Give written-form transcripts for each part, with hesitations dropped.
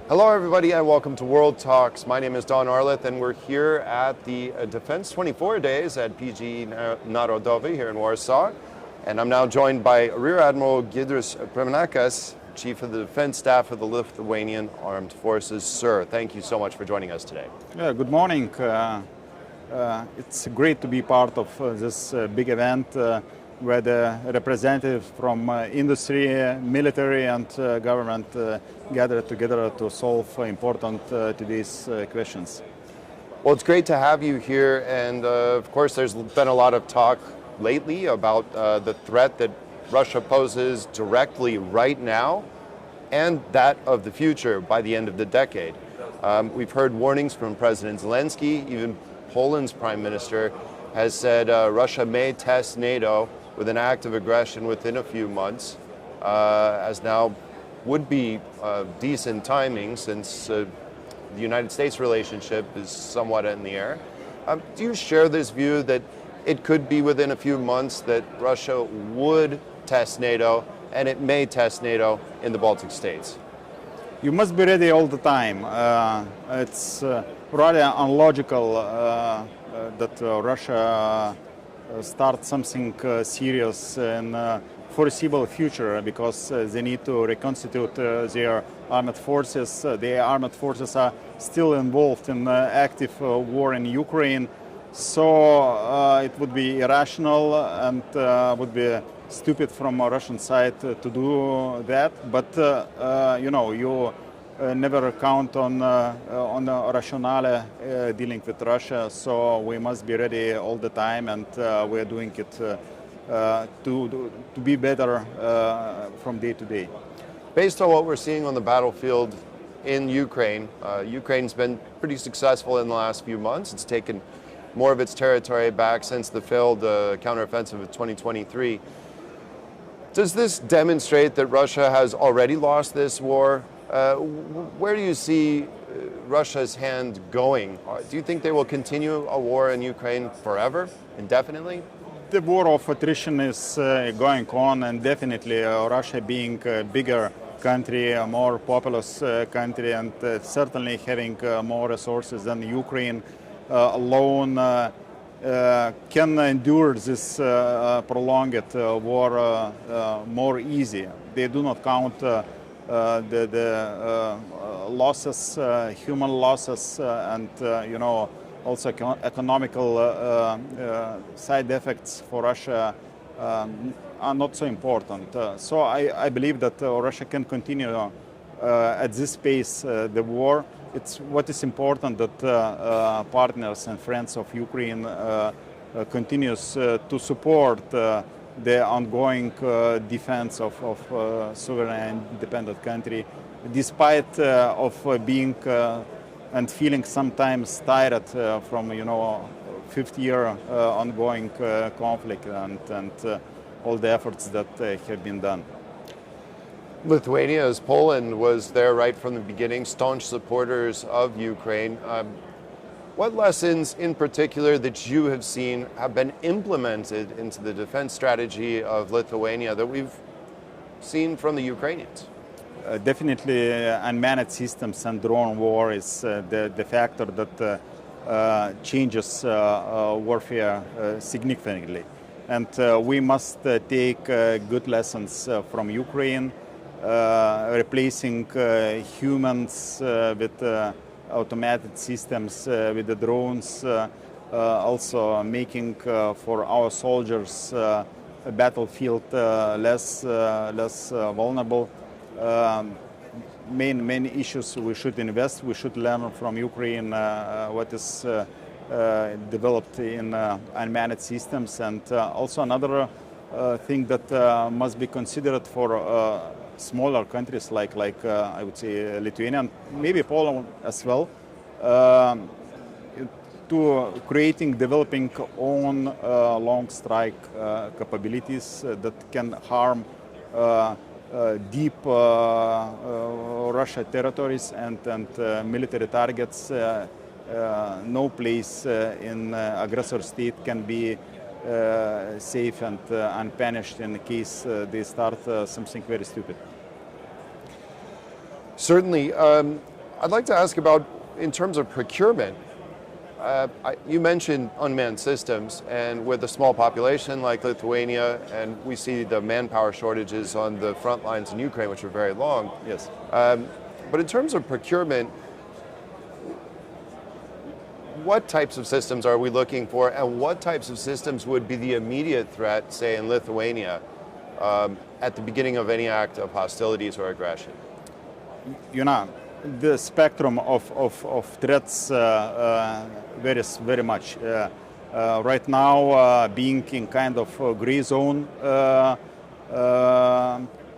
Hello everybody and welcome to World Talks. My name is Don Arleth and we're here at the Defense 24 days at PG Narodowy here in Warsaw. And I'm now joined by Rear Admiral Giedrius Premeneckas, Chief of the Defense Staff of the Lithuanian Armed Forces. Sir, thank you so much for joining us today. Yeah, good morning. It's great to be part of this big event where the representatives from industry, military and government gathered together to solve important today's questions. Well, it's great to have you here, and of course there's been a lot of talk lately about the threat that Russia poses directly right now and that of the future by the end of the decade. We've heard warnings from President Zelensky. Even Poland's prime minister has said Russia may test NATO with an act of aggression within a few months, as now would be decent timing since the United States relationship is somewhat in the air. Do you share this view that it could be within a few months that Russia would test NATO and it may test NATO in the Baltic states? You must be ready all the time. It's rather unlogical that Russia start something serious in foreseeable future because they need to reconstitute their armed forces. The armed forces are still involved in active war in Ukraine, so it would be irrational and would be stupid from a Russian side to do that. But you never count on rationale dealing with Russia, so we must be ready all the time, and we are doing it to be better from day to day. Based on what we're seeing on the battlefield in Ukraine, Ukraine's been pretty successful in the last few months. It's taken more of its territory back since the failed counteroffensive of 2023. Does this demonstrate that Russia has already lost this war? Where do you see Russia's hand going? Do you think they will continue a war in Ukraine forever, indefinitely? The war of attrition is going on, and definitely Russia being a bigger country, a more populous country, and certainly having more resources than Ukraine alone can endure this prolonged war more easy. They do not count the losses, human losses, and also economical side effects for Russia are not so important. So I believe that Russia can continue at this pace the war. What is important that partners and friends of Ukraine continues to support the ongoing defense of sovereign and independent country, despite of being and feeling sometimes tired from 50-year ongoing conflict and all the efforts that have been done. Lithuania, as Poland was there right from the beginning, staunch supporters of Ukraine. What lessons in particular that you have seen have been implemented into the defense strategy of Lithuania that we've seen from the Ukrainians? Definitely unmanned systems and drone war is the factor that changes warfare significantly. And we must take good lessons from Ukraine, replacing humans with automated systems, with the drones, also making for our soldiers a battlefield less vulnerable. Main issues we should invest. We should learn from Ukraine what is developed in unmanned systems, and also another thing that must be considered for smaller countries like I would say Lithuania, maybe Poland as well, to developing own long strike capabilities that can harm deep Russia territories and military targets. No place in aggressor state can be safe and unpunished in case they start something very stupid. Certainly. I'd like to ask about, in terms of procurement, you mentioned unmanned systems, and with a small population like Lithuania, and we see the manpower shortages on the front lines in Ukraine, which are very long. Yes. But in terms of procurement, what types of systems are we looking for, and what types of systems would be the immediate threat, say in Lithuania, at the beginning of any act of hostilities or aggression? You know, the spectrum of threats varies very much. Right now, being in kind of gray zone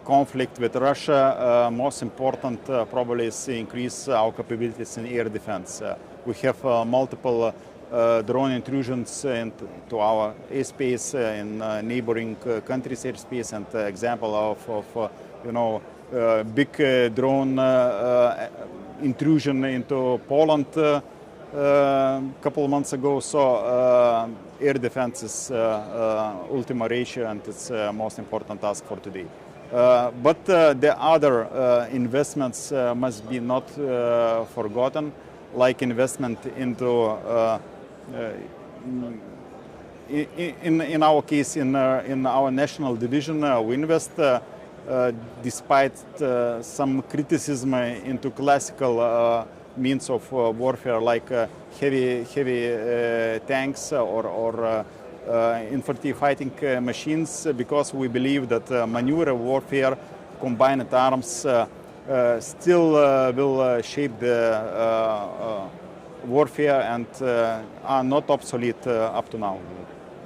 conflict with Russia, most important probably is to increase our capabilities in air defense. We have multiple drone intrusions into our airspace in neighboring countries' airspace, and example of you know, big drone intrusion into Poland couple of months ago. So air defense is ultima ratio, and it's most important task for today. But the other investments must be not forgotten, like investment into in our case, in our national division, we invest despite some criticism into classical means of warfare, like heavy tanks or infantry fighting machines, because we believe that maneuver warfare, combined arms, still will shape the warfare and are not obsolete up to now.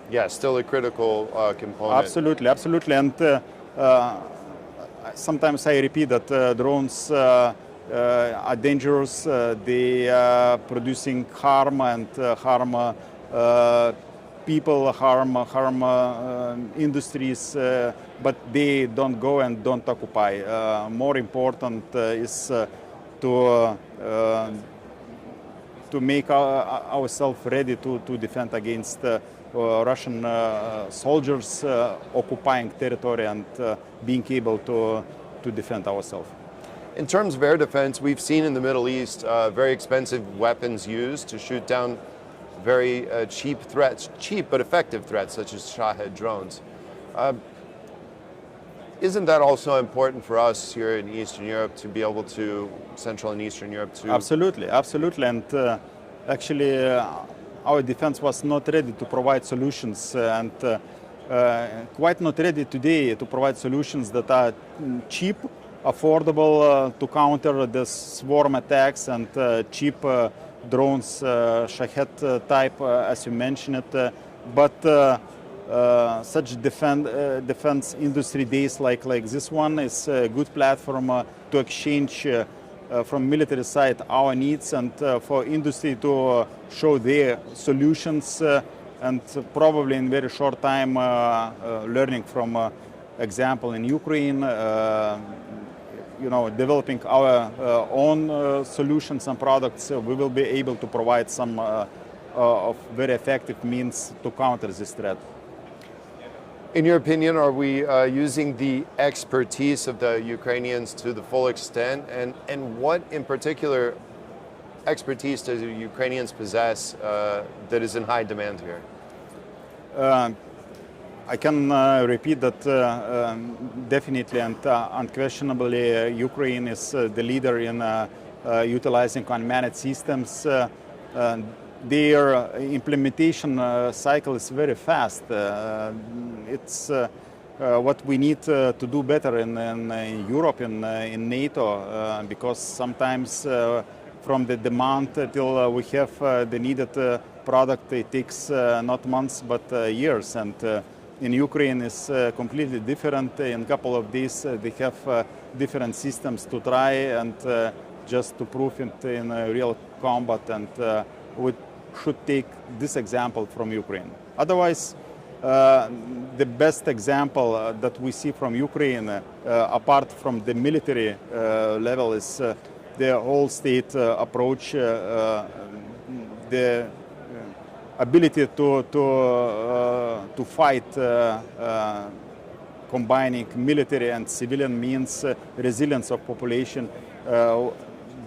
Yeah, still a critical component. Absolutely, absolutely. And sometimes I repeat that drones are dangerous. They are producing harm and harm people, harm industries, but they don't go and don't occupy. More important is to make ourselves ready to defend against Russian soldiers occupying territory and being able to defend ourselves. In terms of air defense, we've seen in the Middle East very expensive weapons used to shoot down very cheap threats, cheap but effective threats, such as Shahed drones. Isn't that also important for us here in Eastern Europe to be able to, Central and Eastern Europe, to... Absolutely, absolutely. And actually, our defense was not ready to provide solutions, and quite not ready today to provide solutions that are cheap, affordable to counter the swarm attacks and cheap drones, Shahed type, as you mentioned it. But such defense industry days like this one is a good platform to exchange from military side our needs, and for industry to show their solutions, and probably in very short time learning from example in Ukraine, you know, developing our own solutions and products. We will be able to provide some of very effective means to counter this threat. In your opinion, are we using the expertise of the Ukrainians to the full extent? And what in particular expertise do the Ukrainians possess that is in high demand here? I can repeat that definitely and unquestionably Ukraine is the leader in utilizing unmanned systems. Their implementation cycle is very fast. It's what we need to do better in Europe, in NATO, because sometimes from the demand till we have the needed product, it takes not months but years. And in Ukraine is completely different. In a couple of days they have different systems to try and just to prove it in real combat, and we should take this example from Ukraine. Otherwise, the best example that we see from Ukraine, apart from the military level, is the all-state approach, the ability to fight, combining military and civilian means, resilience of population.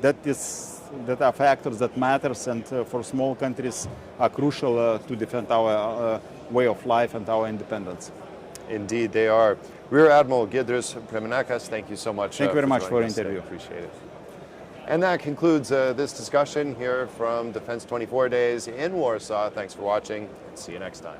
that are factors that matters, and for small countries are crucial to defend our way of life and our independence. Indeed, they are. Rear Admiral Giedrius Premeneckas, thank you so much. Thank you very much for the joining us today. interview. Appreciate it. And that concludes this discussion here from Defense 24 Days in Warsaw. Thanks for watching. See you next time.